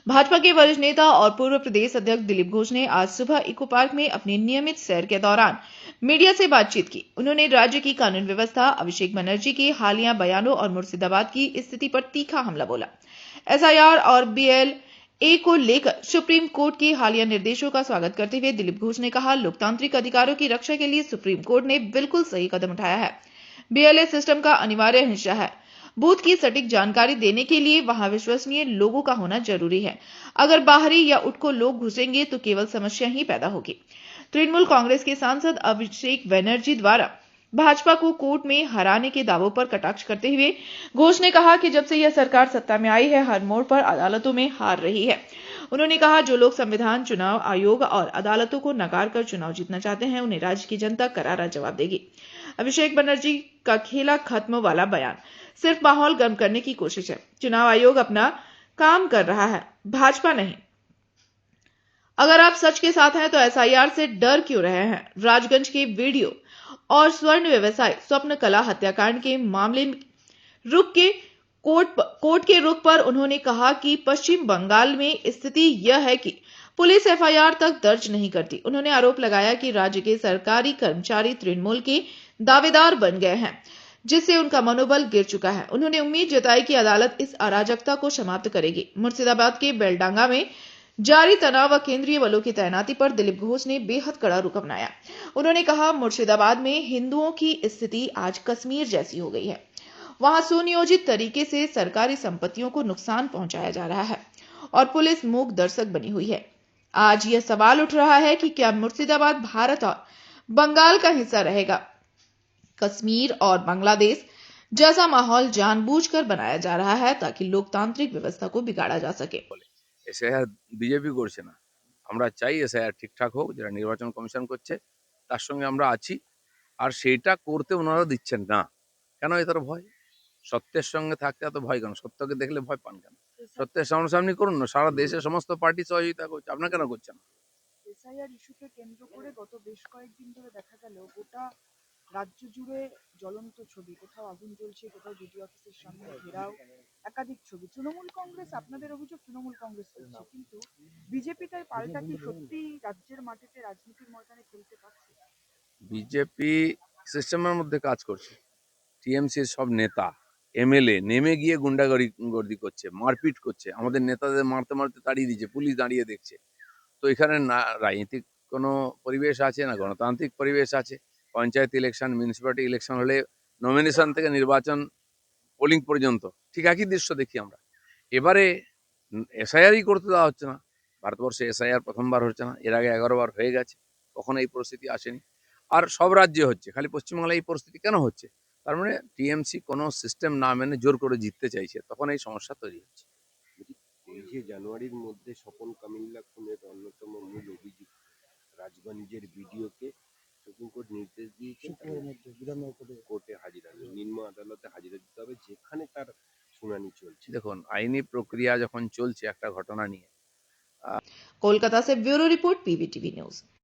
भाजपा के वरिष्ठ नेता और पूर्व प्रदेश अध्यक्ष दिलीप घोष ने आज सुबह इको पार्क में अपनी नियमित सैर के दौरान मीडिया से बातचीत की। उन्होंने राज्य की कानून व्यवस्था, अभिषेक बनर्जी के हालिया बयानों और मुर्शिदाबाद की स्थिति पर तीखा हमला बोला। एसआईआर और बीएलए को लेकर सुप्रीम कोर्ट के हालिया निर्देशों का स्वागत करते हुए दिलीप घोष ने कहा, लोकतांत्रिक अधिकारों की रक्षा के लिए सुप्रीम कोर्ट ने बिल्कुल सही कदम उठाया है। बीएलए सिस्टम का अनिवार्य हिस्सा है। बूथ की सटीक जानकारी देने के लिए वहां विश्वसनीय लोगों का होना जरूरी है। अगर बाहरी या उठको लोग घुसेंगे तो केवल समस्या ही पैदा होगी। तृणमूल कांग्रेस के सांसद अभिषेक बनर्जी द्वारा भाजपा को कोर्ट में हराने के दावों पर कटाक्ष करते हुए घोष ने कहा कि जब से यह सरकार सत्ता में आई है, हर मोड़ पर अदालतों में हार रही है। उन्होंने कहा, जो लोग संविधान, चुनाव आयोग और अदालतों को नकार कर चुनाव जीतना चाहते हैं, उन्हें राज्य की जनता करारा जवाब देगी। अभिषेक बनर्जी का खेला खत्म वाला बयान सिर्फ माहौल गर्म करने की कोशिश है। चुनाव आयोग अपना काम कर रहा है, भाजपा नहीं। अगर आप सच के साथ हैं तो एसआईआर से डर क्यों रहे हैं? राजगंज के वीडियो और स्वर्ण व्यवसाय स्वप्न कला हत्याकांड के मामले कोर्ट के रुख पर उन्होंने कहा कि पश्चिम बंगाल में स्थिति यह है कि पुलिस एफआईआर तक दर्ज नहीं करती। उन्होंने आरोप लगाया कि राज्य के सरकारी कर्मचारी तृणमूल के दावेदार बन गए हैं, जिससे उनका मनोबल गिर चुका है। उन्होंने उम्मीद जताई कि अदालत इस अराजकता को समाप्त करेगी। मुर्शिदाबाद के बेलडांगा में जारी तनाव व केंद्रीय बलों की तैनाती पर दिलीप घोष ने बेहद कड़ा रुख अपनाया। उन्होंने कहा, मुर्शिदाबाद में हिंदुओं की स्थिति आज कश्मीर जैसी हो गई है। वहां सुनियोजित तरीके से सरकारी संपत्तियों को नुकसान पहुंचाया जा रहा है और पुलिस मूक दर्शक बनी हुई है। आज यह सवाल उठ रहा है कि क्या मुर्शिदाबाद भारत और बंगाल का हिस्सा रहेगा? कश्मीर और बांग्लादेश जैसा माहौल जानबूझकर बनाया जा रहा है ताकि लोकतांत्रिक व्यवस्था को बिगाड़ा जा सके। এসআইআর বিজেপি করছে না, আমরা চাই এসআইআর ঠিকঠাক হোক, যেটা নির্বাচন কমিশন করছে তার সঙ্গে আমরা আছি। আর সেইটা করতে ওনারা দিচ্ছেন না কেন? এটার ভয়। সত্যের সঙ্গে থাকতে এত ভয় কেন? সত্যকে দেখলে ভয় পান কেন? সত্যের সামনাসামনি করুন না। সারা দেশে সমস্ত পার্টি সহযোগিতা করছে, আপনার কেন করছে না? এসআইআর ইস্যুকে কেন্দ্র করে গত বেশ কয়েকদিন ধরে দেখা গেল গোটা রাজ্য জুড়ে জ্বলন্ত ছবি, কোথাও আগুন জ্বলছে, কোথাও জিডি অফিসের সামনে ঘেরাও, একাধিক ছবি। তৃণমূল কংগ্রেস, আপনাদের অভিযোগ তৃণমূল কংগ্রেস করছে, কিন্তু বিজেপি তাই পাল্টা কি সত্যি রাজ্যের মাটিতে রাজনীতির ময়দানে খেলতে পারছে? বিজেপি সিস্টেমের মধ্যে কাজ করছে। টিএমসির সব নেতা এমএলএ নেমে গিয়ে গুন্ডাগর্দি করছে, মারপিট করছে, আমাদের নেতাদের মারতে মারতে তাড়িয়ে দিচ্ছে, পুলিশ দাঁড়িয়ে দেখছে। তো এখানে না রাজনৈতিক কোনো পরিবেশ আছে, না গণতান্ত্রিক পরিবেশ আছে। পঞ্চায়েত ইলেকশন, মিউনিসিপ্যালিটি ইলেকশন হলে নমিনেশন থেকে নির্বাচন, পোলিং পর্যন্ত ঠিক একই দৃশ্য দেখি আমরা। এবারে এসআইআরই করতে দেওয়া হচ্ছে না। ভারতবর্ষে এসআইআর প্রথমবার হচ্ছে না, এর আগে 11 বার হয়ে গেছে, কখনো এই পরিস্থিতি আসেনি। আর সব রাজ্যে হচ্ছে, খালি পশ্চিমবাংলায় এই পরিস্থিতি কেন হচ্ছে? তার মানে টিএমসি কোনো সিস্টেম না মেনে জোর করে জিততে চাইছে, তখন এই সমস্যা তৈরি হচ্ছে। 23 জানুয়ারির মধ্যে স্বপন কামিল্লা খুনের অন্যতম মূল অভিযুক্ত রাজগঞ্জের বিডিওকে সুপ্রিম কোর্ট নির্দেশ দিয়েছে কোর্টে হাজিরা, নিম্ন আদালতে হাজিরা দিতে হবে, যেখানে তার শুনানি চলছে। দেখুন, আইনি প্রক্রিয়া যখন চলছে একটা ঘটনা নিয়ে। कोलकाता से ब्यूरो रिपोर्ट, पीवीटीवी न्यूज।